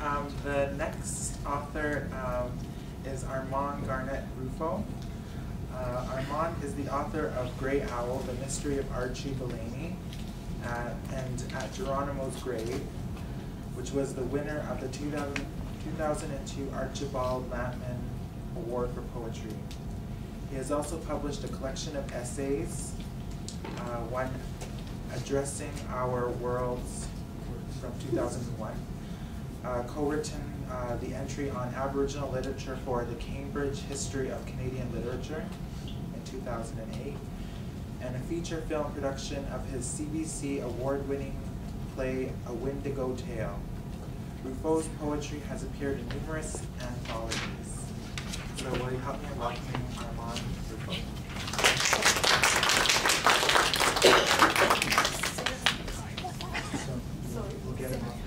The next author is Armand Garnett Ruffo. Armand is the author of Grey Owl, The Mystery of Archie Delaney, and At Geronimo's Grave, which was the winner of the 2002 Archibald Lampman Award for Poetry. He has also published a collection of essays, one Addressing Our Worlds from 2001, co-written the entry on Aboriginal literature for the Cambridge History of Canadian Literature in 2008, and a feature film production of his CBC award-winning play A Windigo Tale. Ruffo's poetry has appeared in numerous anthologies. So will you help me in welcoming Armand Ruffo? We'll get him off.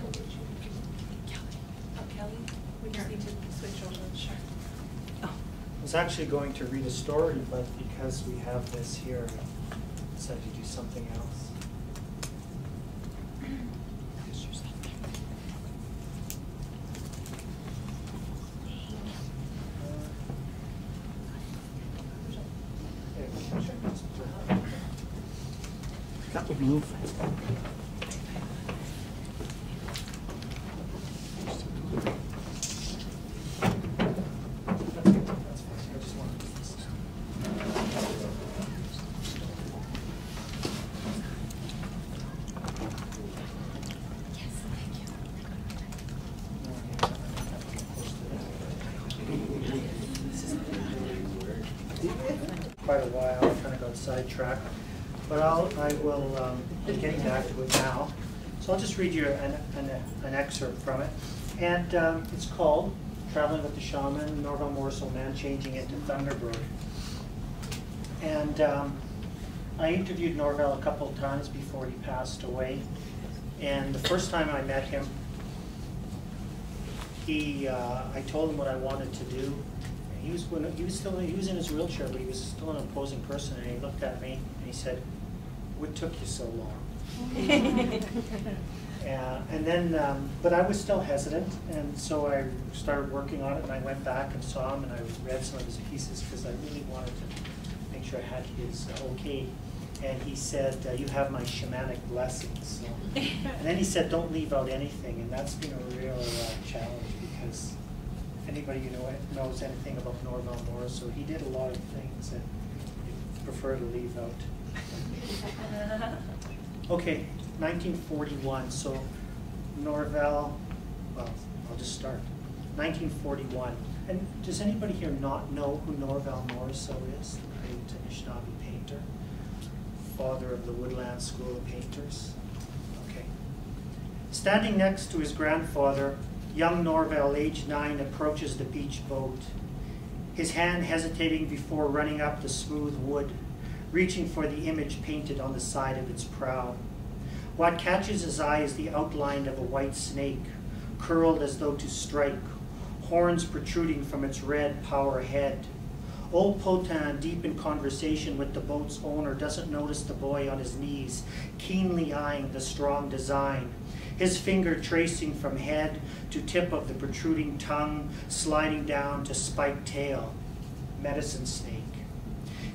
Kelly, we just need to switch over. Sure. I was actually going to read a story, but because we have this here, I decided to do something else. That would move. Quite a while, I kind of got sidetracked, but I will be getting back to it now. So I'll just read you an excerpt from it, and it's called Traveling with the Shaman, Norval Morrisseau Man Changing into Thunderbird. And I interviewed Norval a couple of times before he passed away, and the first time I met him, I told him what I wanted to do. He was in his wheelchair, but he was still an imposing person. And he looked at me and he said, "What took you so long?" And then, but I was still hesitant, and so I started working on it. And I went back and saw him, and I read some of his pieces because I really wanted to make sure I had his okay. And he said, "You have my shamanic blessings." So, and then he said, "Don't leave out anything," and that's been a real challenge because. Anybody knows anything about Norval Morrisseau, he did a lot of things that you prefer to leave out. Okay, 1941. So Norval, well, I'll just start. 1941. And does anybody here not know who Norval Morrisseau is? The great Anishinaabe painter, father of the Woodland School of Painters. Okay. Standing next to his grandfather, young Norval, age 9, approaches the beach boat, his hand hesitating before running up the smooth wood, reaching for the image painted on the side of its prow. What catches his eye is the outline of a white snake, curled as though to strike, horns protruding from its red power head. Old Potin, deep in conversation with the boat's owner, doesn't notice the boy on his knees, keenly eyeing the strong design, his finger tracing from head to tip of the protruding tongue, sliding down to spiked tail. Medicine snake.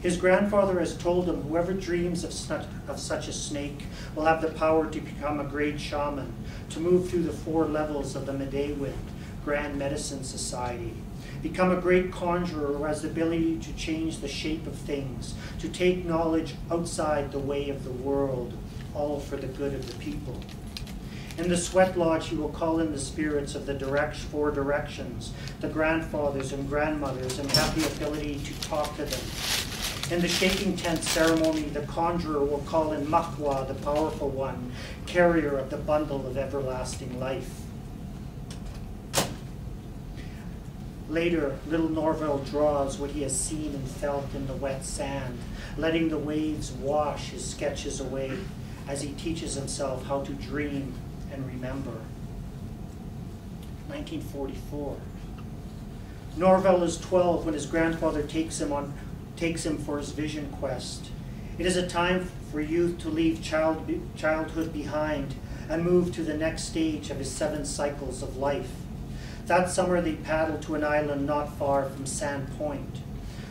His grandfather has told him whoever dreams of such a snake will have the power to become a great shaman, to move through the 4 levels of the Medewin, Grand Medicine Society, become a great conjurer who has the ability to change the shape of things, to take knowledge outside the way of the world, all for the good of the people. In the sweat lodge, he will call in the spirits of the 4 directions, the grandfathers and grandmothers, and have the ability to talk to them. In the shaking tent ceremony, the conjurer will call in Makwa, the powerful one, carrier of the bundle of everlasting life. Later, little Norval draws what he has seen and felt in the wet sand, letting the waves wash his sketches away as he teaches himself how to dream and remember. 1944. Norval is 12 when his grandfather takes him for his vision quest. It is a time for youth to leave childhood behind and move to the next stage of his 7 cycles of life. That summer they paddled to an island not far from Sand Point.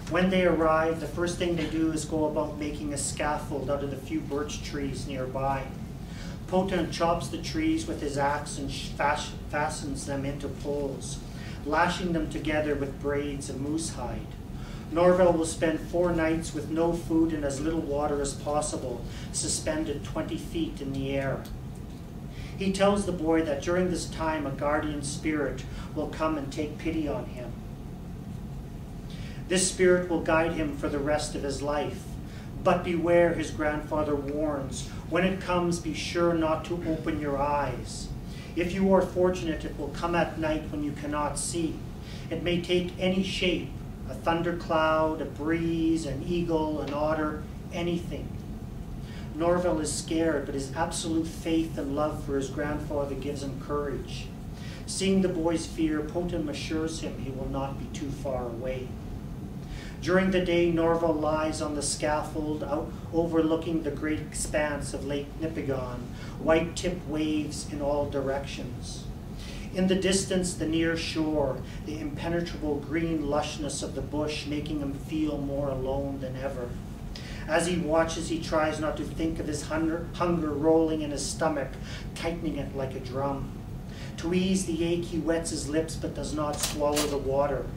When they arrive, the first thing they do is go about making a scaffold out of the few birch trees nearby. Potin chops the trees with his axe and fastens them into poles, lashing them together with braids of moose hide. Norval will spend 4 nights with no food and as little water as possible, suspended 20 feet in the air. He tells the boy that during this time a guardian spirit will come and take pity on him. This spirit will guide him for the rest of his life. But beware, his grandfather warns, when it comes, be sure not to open your eyes. If you are fortunate, it will come at night when you cannot see. It may take any shape, a thundercloud, a breeze, an eagle, an otter, anything. Norval is scared, but his absolute faith and love for his grandfather gives him courage. Seeing the boy's fear, Potin assures him he will not be too far away. During the day, Norval lies on the scaffold overlooking the great expanse of Lake Nipigon, white-tipped waves in all directions. In the distance, the near shore, the impenetrable green lushness of the bush making him feel more alone than ever. As he watches, he tries not to think of his hunger rolling in his stomach, tightening it like a drum. To ease the ache, he wets his lips but does not swallow the water.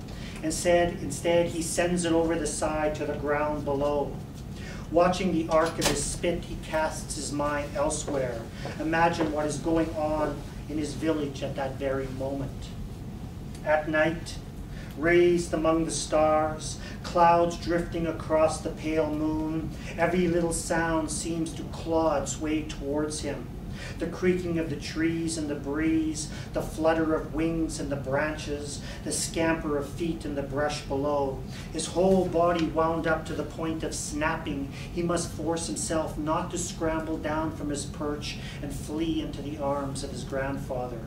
Instead, he sends it over the side to the ground below. Watching the arc of his spit, he casts his mind elsewhere. Imagine what is going on in his village at that very moment. At night, raised among the stars, clouds drifting across the pale moon, every little sound seems to claw its way towards him. The creaking of the trees in the breeze, the flutter of wings in the branches, the scamper of feet in the brush below. His whole body wound up to the point of snapping, he must force himself not to scramble down from his perch and flee into the arms of his grandfather.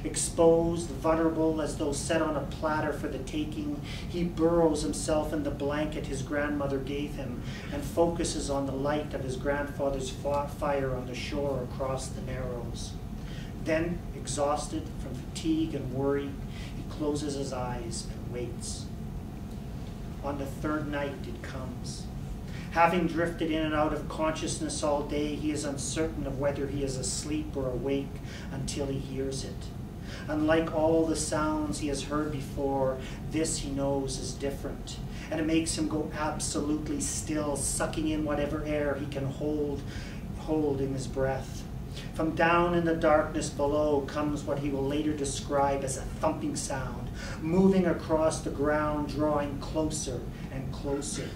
Exposed, vulnerable, as though set on a platter for the taking, he burrows himself in the blanket his grandmother gave him and focuses on the light of his grandfather's fire on the shore across the Narrows. Then, exhausted from fatigue and worry, he closes his eyes and waits. On the 3rd night it comes. Having drifted in and out of consciousness all day, he is uncertain of whether he is asleep or awake until he hears it. Unlike all the sounds he has heard before, this he knows is different, and it makes him go absolutely still, sucking in whatever air he can hold in his breath. From down in the darkness below comes what he will later describe as a thumping sound, moving across the ground, drawing closer and closer.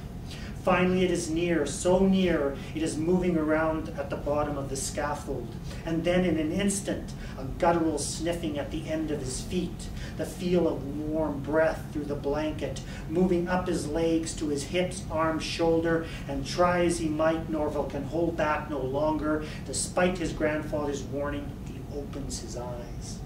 Finally, it is near, so near, it is moving around at the bottom of the scaffold. And then in an instant, a guttural sniffing at the end of his feet, the feel of warm breath through the blanket, moving up his legs to his hips, arms, shoulder, and try as he might, Norval can hold back no longer. Despite his grandfather's warning, he opens his eyes.